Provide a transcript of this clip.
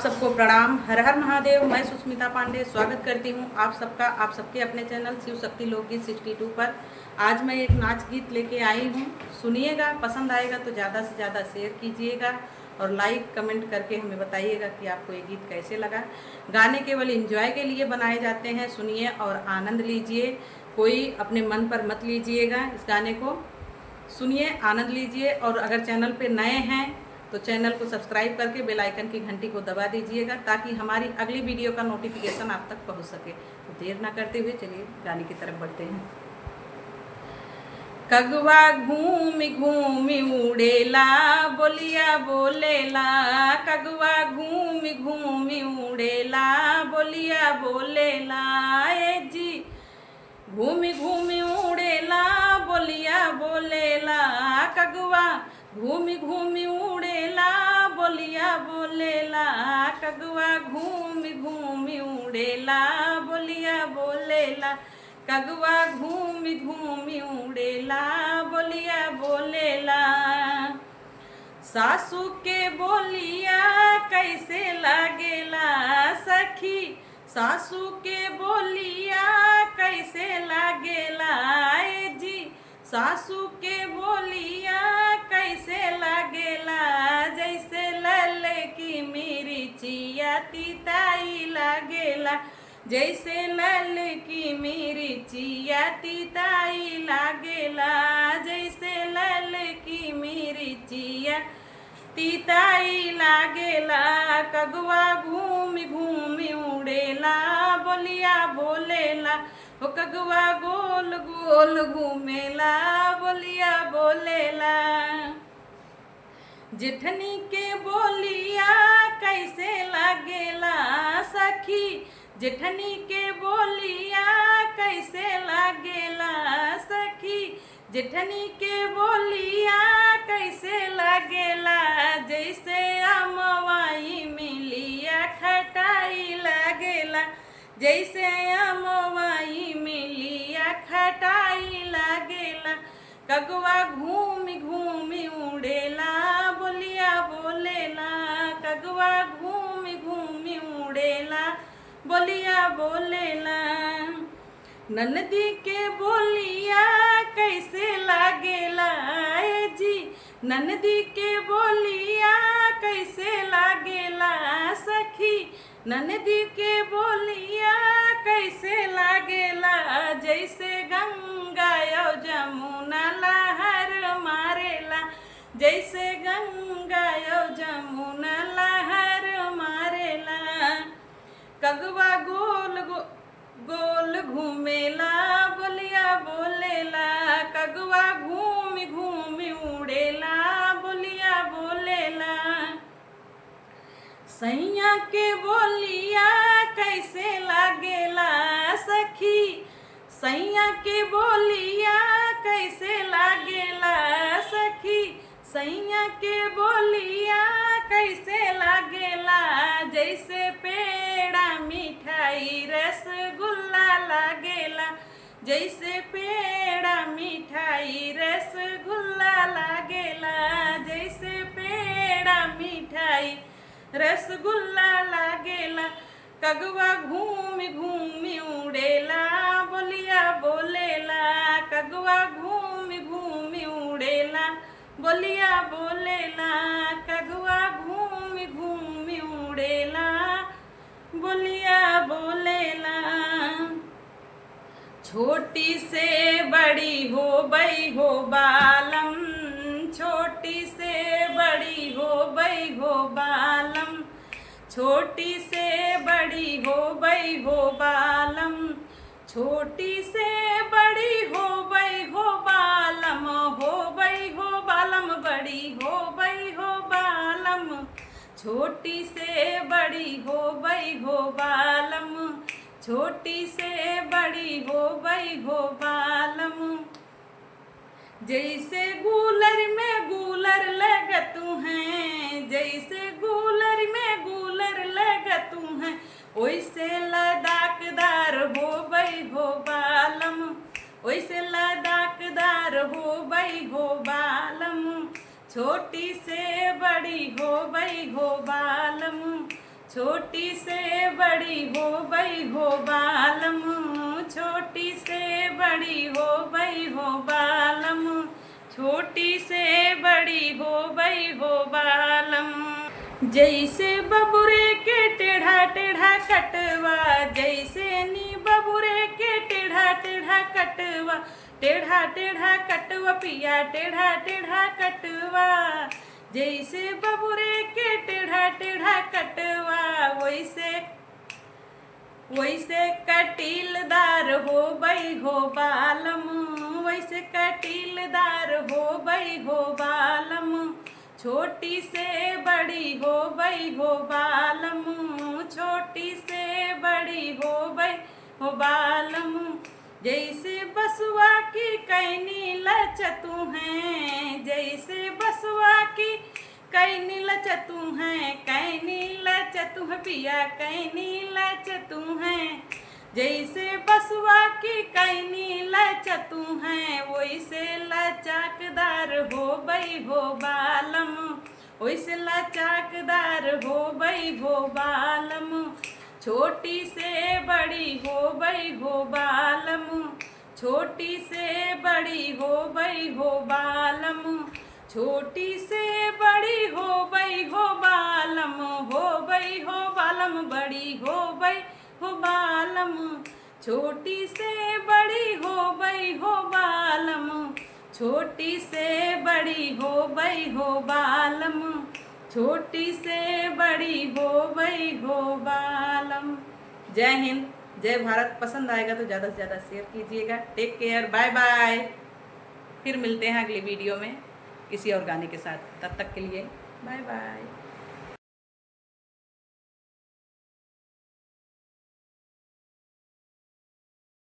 सबको प्रणाम। हर हर महादेव। मैं सुष्मिता पांडे स्वागत करती हूँ आप सबका, आप सबके अपने चैनल शिव शक्ति लोकगीत 62 पर। आज मैं एक नाच गीत लेके आई हूँ, सुनिएगा। पसंद आएगा तो ज़्यादा से ज़्यादा शेयर कीजिएगा और लाइक कमेंट करके हमें बताइएगा कि आपको ये गीत कैसे लगा। गाने केवल एंजॉय के लिए बनाए जाते हैं, सुनिए और आनंद लीजिए। कोई अपने मन पर मत लीजिएगा, इस गाने को सुनिए, आनंद लीजिए। और अगर चैनल पे नए हैं तो चैनल को सब्सक्राइब करके बेल आइकन की घंटी को दबा दीजिएगा ताकि हमारी अगली वीडियो का नोटिफिकेशन आप तक पहुंच सके। तो देर ना करते हुए चलिए गाने की तरफ बढ़ते हैं। कगवा घूमी घूमी उड़ेला, बोलिया बोलेला। कगवा घूमी घूमी उड़ेला, बोलिया बोलेला। ए जी घूमी घूमी उड़ेला, बोलिया बोलेला। कगवा घूमी घूमी उड़ेला, बोलिया बोलेला। कगवा घूमी घूमी उड़ेला, बोलिया बोलेला। कगवा घूमी घूमी उड़ेला, बोलिया बोलेला। सासू के बोलिया कैसे लागेला सखी, सासू के बोलिया कैसे लागेला। ए जी सासू के बोलिया कैसे लागेला, जैसे लल की मिर्चिया तीताई लागेला। जैसे लल की मिर्चिया तीताई लागेला। जैसे लल की मिर्चिया तीताई लागेला। कगवा घूमी घूमी उड़ेला, बोलिया बोलेला। ओ कगवा गोल गोल घूमेला, बोलिया बोलेला। जेठनी के बोलिया कैसे लागेला सखी, जेठनी के बोलिया कैसे लागेला सखी। जेठनी के बोलिया कैसे लागेला, जैसे अमवाई मिलिया खटाई लागेला। जैसे अमवाई मिलिया खटाई लागेला। कगवा घूमी घूमी उड़ेला, बोलिया बोलेला। कगवा घूमी घूमी उड़ेला, बोलिया बोलेला। ननदी के बोलिया कैसे लागेला, ए जी ननदी के बोलिया कैसे लागेला सखी। ननदी के बोलिया कैसे लागेला, जैसे गंगा और जमुना लहर मारेला। जैसे गंगा और जमुना लहर मारेला। कगवा गोल गोल घूमेला, बोलिया बोलेला। कगवा घूमी घूमी उड़ेला, बोलिया बोलेला। सैया के बोलिया कैसे लागेला सखी, सैया के बोलिया कैसे लागेला सखी। सैया के बोलिया कैसे लागेला, जैसे पेड़ा मिठाई रसगुल्ला लागेला। जैसे पेड़ा मिठाई रसगुल्ला लागेला। जैसे पेड़ा मिठाई रसगुल्ला लागेला। कगवा घूमी घूमी उड़ेला, बोलिया बोलेला। कगवा घूमी घूमी उड़ेला, बोलिया बोलेला। कगवा घूमी घूमी उड़ेला, बोलिया बोलेला। छोटी से बड़ी हो बई हो बालम, छोटी से बड़ी हो बई हो बालम। छोटी से बड़ी हो बई हो बालम। छोटी से बड़ी हो बई हो बालम। हो बई हो बालम, बड़ी हो बई हो बालम। छोटी से बड़ी हो बई हो बालम। छोटी से बड़ी हो बई हो बालम। जैसे गूलर में गूलर लगतू हैं, जैसे गूलर में गूलर लगतू हैं। ओइसे लदाकदार हो बई हो बालम। ओइसे लदाकदार हो बई हो बालम। छोटी से बड़ी हो बई हो बालम। छोटी से बड़ी हो गई हो बालम, छोटी से बड़ी हो गई हो बालम, छोटी से बड़ी हो गई हो बालम। जैसे बबुरे के टेढ़ा टेढ़ा कटवा, जैसे नी बबुरे के टेढ़ा टेढ़ा कटवा, टेढ़ा टेढ़ा कटवा पिया टेढ़ा टेढ़ा कटवा। जैसे बबुरे के टेढ़ा टेढ़ा कटवा, वैसे वैसे कटीलदार हो गई हो बालम, वैसे कटीलदार हो गई हो बालम। छोटी से बड़ी हो गई हो बालम, छोटी से बड़ी हो गई हो बालम। जैसे बसुआ की कैनी लचतू हैं, जैसे बसुआ की कैनी लचतू हैं, कैनी लचतू है पिया कैनी लचतू हैं। जैसे बसुआ की कैनी लचतू हैं, वैसे लचकदार हो गई हो बालम, वैसे लचकदार हो गई हो बालम। छोटी से बड़ी हो गई हो बालम, छोटी से बड़ी हो गई हो बालम, छोटी से बड़ी हो गई हो बालम, हो गई हो बालम, बड़ी हो गई हो बालम। छोटी से बड़ी हो गई हो बालम, छोटी से बड़ी हो गई हो बालम, छोटी से बड़ी हो गई हो बालम। जय हिंद, जय भारत। पसंद आएगा तो ज़्यादा से ज़्यादा शेयर कीजिएगा। Take care, bye bye. फिर मिलते हैं अगली वीडियो में किसी और गाने के साथ। तब तक के लिए बाय बाय।